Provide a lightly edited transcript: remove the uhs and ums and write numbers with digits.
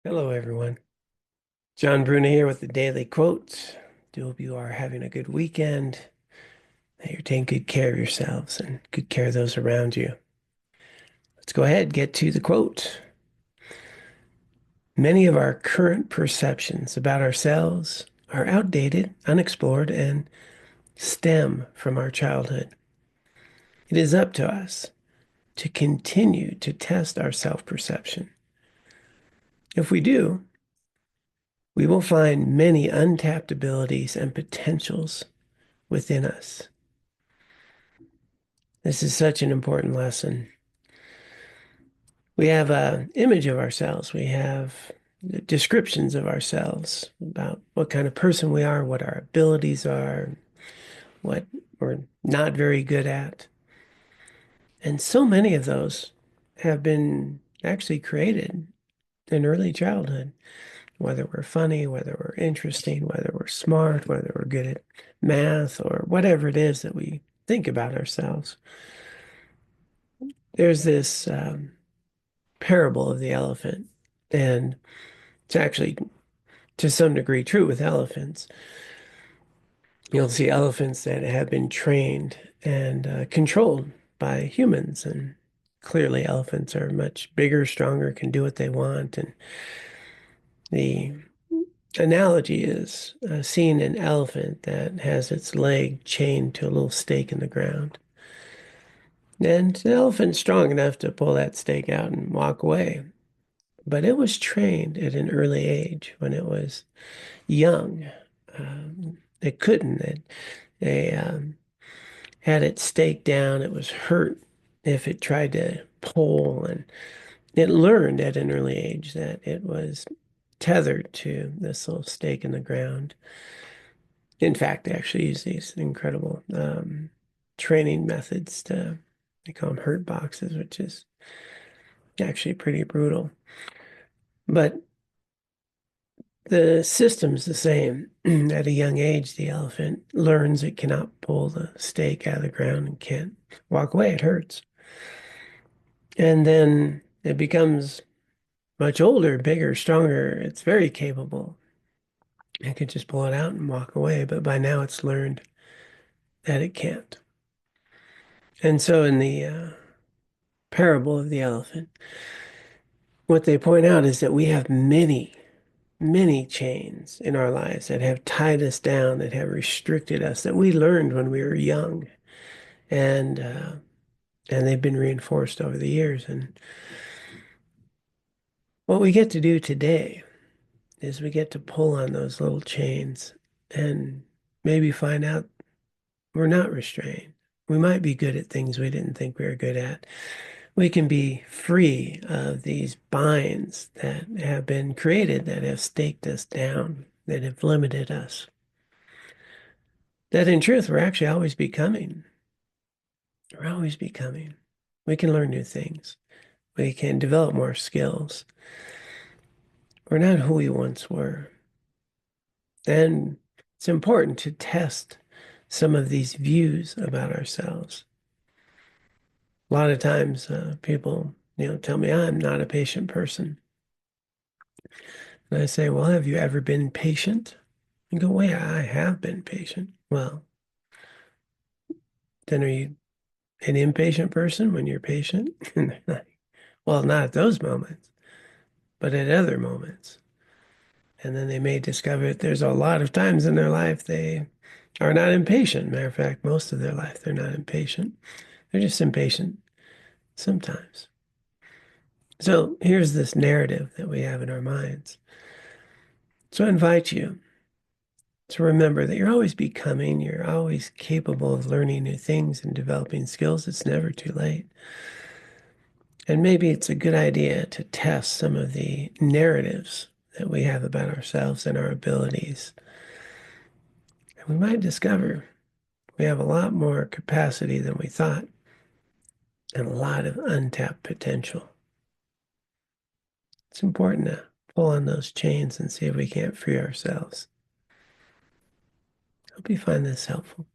Hello, everyone. John Bruna here with the Daily Quotes. Do hope you are having a good weekend, that you're taking good care of yourselves and good care of those around you. Let's go ahead and get to the quote. Many of our current perceptions about ourselves are outdated, unexplored, and stem from our childhood. It is up to us to continue to test our self-perception. If we do, we will find many untapped abilities and potentials within us. This is such an important lesson. We have an image of ourselves. We have descriptions of ourselves about what kind of person we are, what our abilities are, what we're not very good at. And so many of those have been actually created in early childhood, whether we're funny, whether we're interesting, whether we're smart, whether we're good at math, or whatever it is that we think about ourselves. There's this parable of the elephant, and it's actually to some degree true with elephants. You'll see elephants that have been trained and controlled by humans, and clearly elephants are much bigger, stronger, can do what they want. And the analogy is seeing an elephant that has its leg chained to a little stake in the ground. And the elephant's strong enough to pull that stake out and walk away. But it was trained at an early age when it was young. It couldn't. They had it staked down. It was hurt if it tried to pull, and it learned at an early age that it was tethered to this little stake in the ground. In fact, they actually use these incredible training methods to, they call them hurt boxes, which is actually pretty brutal. But the system's the same. At a young age, the elephant learns it cannot pull the stake out of the ground and can't walk away. It hurts. And then it becomes much older, bigger, stronger. It's very capable. It can just pull it out and walk away. But by now, it's learned that it can't. And so, in the parable of the elephant, what they point out is that we have many chains in our lives that have tied us down, that have restricted us, that we learned when we were young, and uh, and they've been reinforced over the years. And what we get to do today is we get to pull on those little chains and maybe find out we're not restrained. We might be good at things we didn't think we were good at. We can be free of these binds that have been created, that have staked us down, that have limited us. That in truth, we're actually always becoming. We're always becoming. We can learn new things. We can develop more skills. We're not who we once were. And it's important to test some of these views about ourselves. A lot of times, people, tell me I'm not a patient person. And I say, well, have you ever been patient? And go, well, yeah, I have been patient. Well, then are you an impatient person when you're patient? Well, not at those moments, but at other moments. And then they may discover that there's a lot of times in their life they are not impatient. Matter of fact, most of their life they're not impatient. They're just impatient sometimes. So here's this narrative that we have in our minds. So I invite you to remember that you're always becoming, you're always capable of learning new things and developing skills. It's never too late. And maybe it's a good idea to test some of the narratives that we have about ourselves and our abilities. And we might discover we have a lot more capacity than we thought and a lot of untapped potential. It's important to pull on those chains and see if we can't free ourselves. Hope you find this helpful.